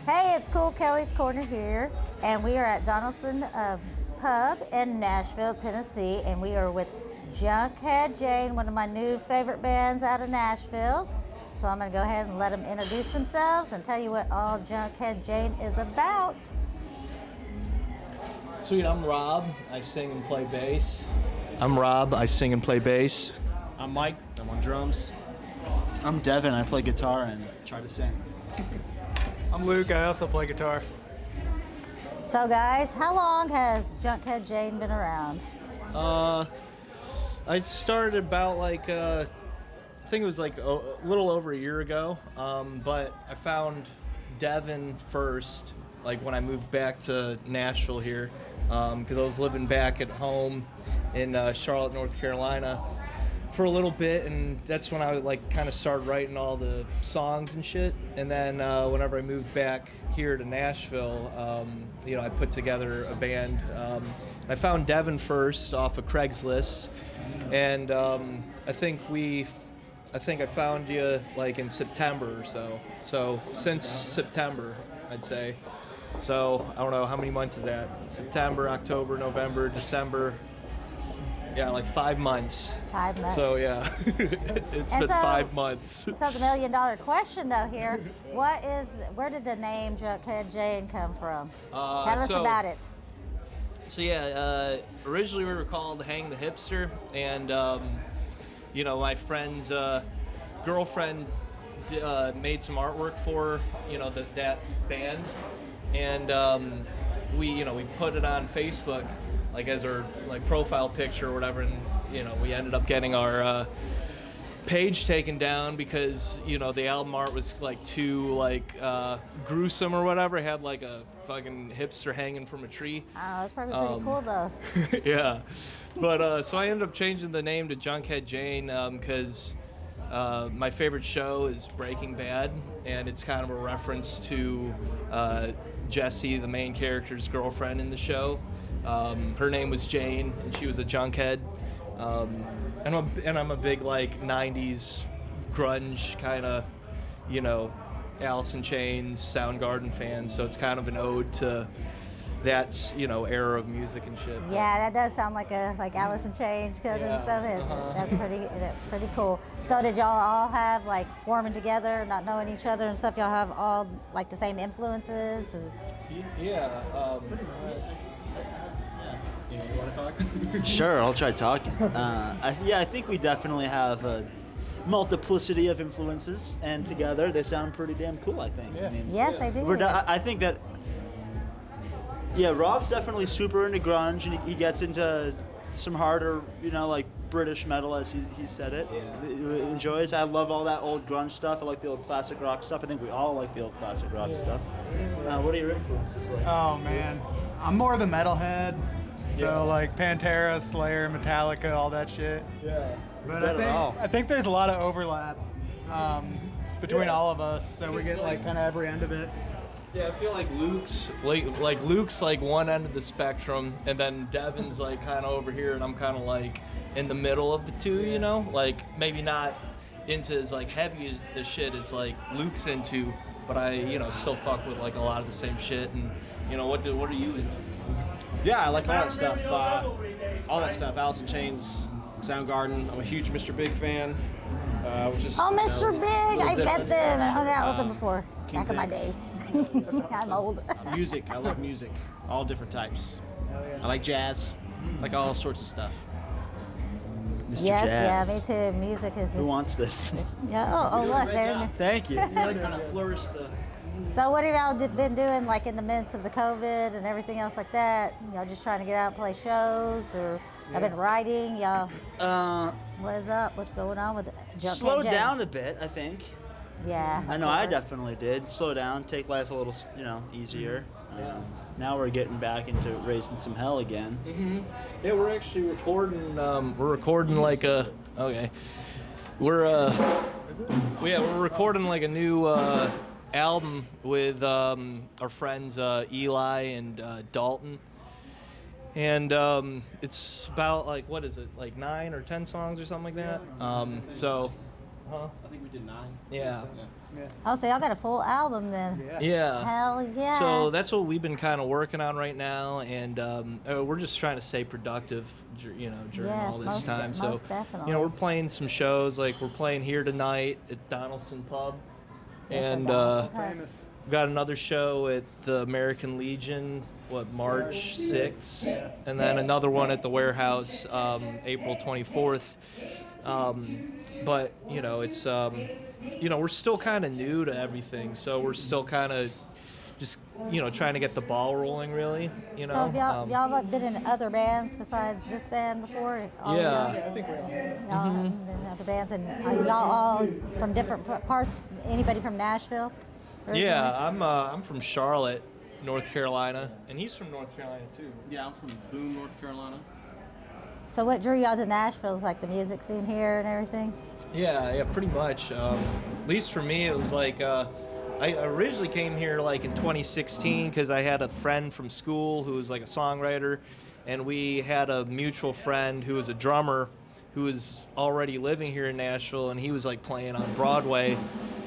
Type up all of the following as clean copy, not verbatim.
Hey, it's Cool Kelly's Corner here, and we are at Donelson Pub in Nashville, Tennessee, and we are with Junkhead Jane, one of my new favorite bands out of Nashville. So I'm going to go ahead and let them introduce themselves and tell you what all Junkhead Jane is about. Sweet, I'm Rob. I sing and play bass. I'm Mike. I'm on drums. I'm Devin. I play guitar and try to sing. I'm Luke. I also play guitar. So guys, how long has Junkhead Jane been around? I started about I think it was like a little over a year ago. But I found Devin first, like when I moved back to Nashville here, because I was living back at home in Charlotte, North Carolina for a little bit, and that's when I kind of started writing all the songs and shit. And then whenever I moved back here to Nashville, I put together a band. I found Devin first off of Craigslist, and I think I found you like in September or so. So since September, I'd say. So I don't know, how many months is that? September, October, November, December. Yeah, like 5 months. 5 months. So yeah, it's been 5 months. So the $1 million question though here, where did the name Junkhead Jane come from? Tell us about it. So yeah, originally we were called Hang the Hipster, and my friend's girlfriend made some artwork for that band, and we put it on Facebook as our profile picture or whatever, and we ended up getting our page taken down because the album art was too gruesome or whatever. It had a fucking hipster hanging from a tree. Oh, that's probably pretty cool though. Yeah, but so I ended up changing the name to Junkhead Jane because my favorite show is Breaking Bad, and it's kind of a reference to Jesse, the main character's girlfriend in the show. Her name was Jane, and she was a junkhead. And I'm a big 90s grunge kind of, Alice in Chains, Soundgarden fan. So it's kind of an ode to that, era of music and shit. Yeah, that does sound like Alice in Chains kind of stuff. That's pretty cool. So did y'all all have forming together, not knowing each other and stuff? Y'all have all the same influences? Yeah. You want to talk? Sure, I'll try talking. I think we definitely have a multiplicity of influences, and together they sound pretty damn cool, I think. Yeah. Yes, they do. I think that, Rob's definitely super into grunge, and he gets into some harder, British metal, as he said it. Yeah. He enjoys. I love all that old grunge stuff. I like the old classic rock stuff. I think we all like the old classic rock stuff. What are your influences like? Oh man, I'm more the metalhead. So Pantera, Slayer, Metallica, all that shit. Yeah. But I think there's a lot of overlap between all of us, so we get kind of every end of it. Yeah, I feel like Luke's Luke's one end of the spectrum, and then Devin's kind of over here, and I'm kind of in the middle of the two, maybe not into as heavy as shit as Luke's into, but I still fuck with a lot of the same shit. And what are you into? Yeah, I like all that stuff. Alice in Chains, Soundgarden. I'm a huge Mr. Big fan. Mr. Big! I met them. I hung out with them before. King's Back in my X. days. I'm old. Music. I love music. All different types. I like jazz. Like all sorts of stuff. Mr. Yes, Jazz. yeah, me too. Music is. Who wants this? Yeah. Oh, look. There. Thank you. You kind of flourish the. So what have y'all been doing in the midst of the COVID and everything else like that? Y'all just trying to get out and play shows, or I've been writing? Y'all. What is up? What's going on with it? Slowed down a bit, I think. Yeah. I know I definitely did. Slow down, take life a little, easier. Now we're getting back into raising some hell again. Mm-hmm. Yeah, we're actually recording. We're recording we're recording a new album with our friends Eli and Dalton, and it's about what is it, 9 or 10 songs or something like that. So Huh? I think we did 9. Yeah. Oh, so y'all got a full album then? Yeah. Hell yeah. So that's what we've been kind of working on right now, and we're just trying to stay productive, during Yes, all this most time. So, definitely. we're playing some shows. Like we're playing here tonight at Donelson Pub, and Famous. we've got another show at the American Legion, March 6th, and then another one at the Warehouse, April 24th. But it's we're still kind of new to everything, so we're still kind of just trying to get the ball rolling, really. So have y'all been in other bands besides this band before? All Yeah. of I think we are. y'all been in other bands, and are y'all all from different parts? Anybody from Nashville? Yeah, I'm from Charlotte, North Carolina, and he's from North Carolina too. Yeah, I'm from Boone, North Carolina. So what drew y'all to Nashville? Is like the music scene here and everything? Yeah, pretty much. At least for me, it was like I originally came here like in 2016 because I had a friend from school who was like a songwriter, and we had a mutual friend who was a drummer who was already living here in Nashville, and he was like playing on Broadway,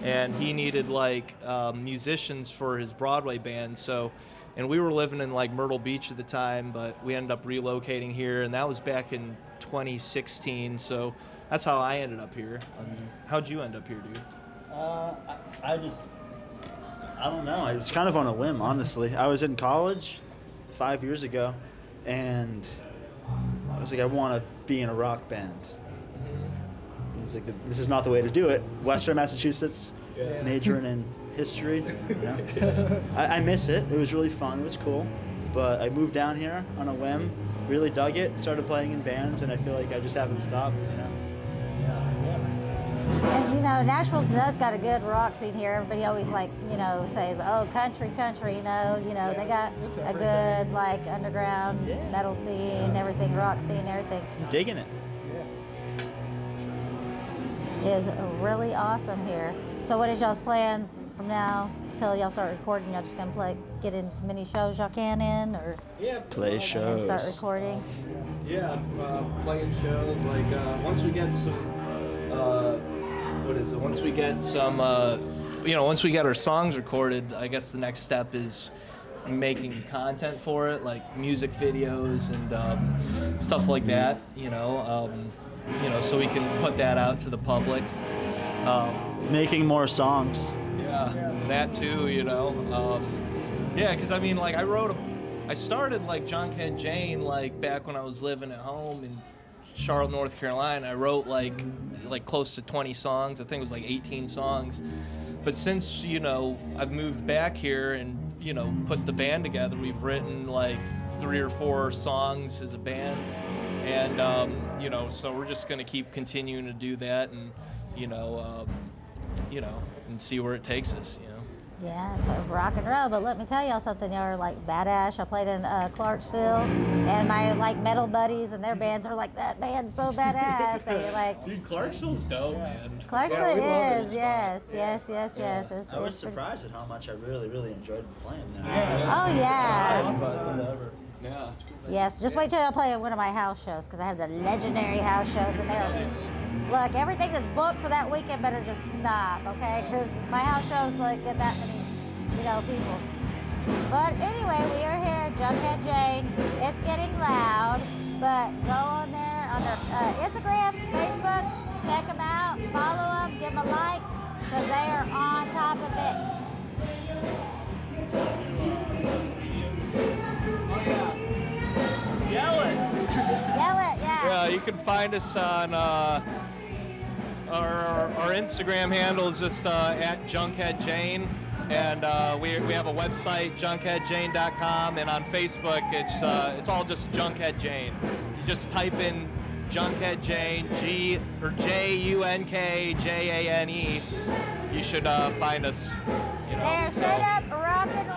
and he needed like musicians for his Broadway band. So, and we were living in like Myrtle Beach at the time, but we ended up relocating here, and that was back in 2016. So that's how I ended up here. How'd you end up here, dude? I don't know. I was kind of on a whim, honestly. I was in college 5 years ago, and I was like, I want to be in a rock band. I was like, this is not the way to do it. Western Massachusetts, majoring in history. I miss it. It was really fun. It was cool. But I moved down here on a whim, really dug it, started playing in bands, and I feel like I just haven't stopped. And Nashville does got a good rock scene here. Everybody always says, "Oh, country." They got a good like underground metal scene, everything, rock scene, everything. I'm digging it. It is really awesome here. So, what is y'all's plans from now till y'all start recording? Y'all just gonna get in as many shows y'all can in, or Play and then start shows. recording? Yeah, playing shows. Like once we get some, Once we get some, once we get our songs recorded, I guess the next step is making content for it, like music videos and stuff like that. So we can put that out to the public. Making more songs. Yeah, that too. Because I started like Junkhead Jane like back when I was living at home in Charlotte, North Carolina. I wrote like close to 20 songs. I think it was like 18 songs. But since I've moved back here and put the band together, we've written like 3 or 4 songs as a band, and so we're just gonna keep continuing to do that, and and see where it takes us. Yeah, so rock and roll. But let me tell y'all something. Y'all are like badass. I played in Clarksville, and my like metal buddies and their bands are like, that band's so badass. And you're like, Dude, Clarksville's dope, man. Clarksville we love it is, as yes, fuck. yes. I was It's pretty- surprised at how much I really, really enjoyed playing there. Oh yeah. But whatever. Yeah. Yes, just wait till I play at one of my house shows, because I have the legendary house shows, and they're, look, everything that's booked for that weekend better just stop, okay? Because my house shows like get that many, people. But anyway, we are here at Junkhead Jane. It's getting loud, but go on there on their Instagram, Facebook, check them out, follow them, give them a like, because they are on top of it. Yell it! Yell it, yeah. Yeah, you can find us on our Instagram handle is just at Junkhead Jane, and we have a website, junkheadjane.com, and on Facebook it's all just Junkhead Jane. You just type in Junkhead Jane, Junkjane, you should find us. They're straight up rock and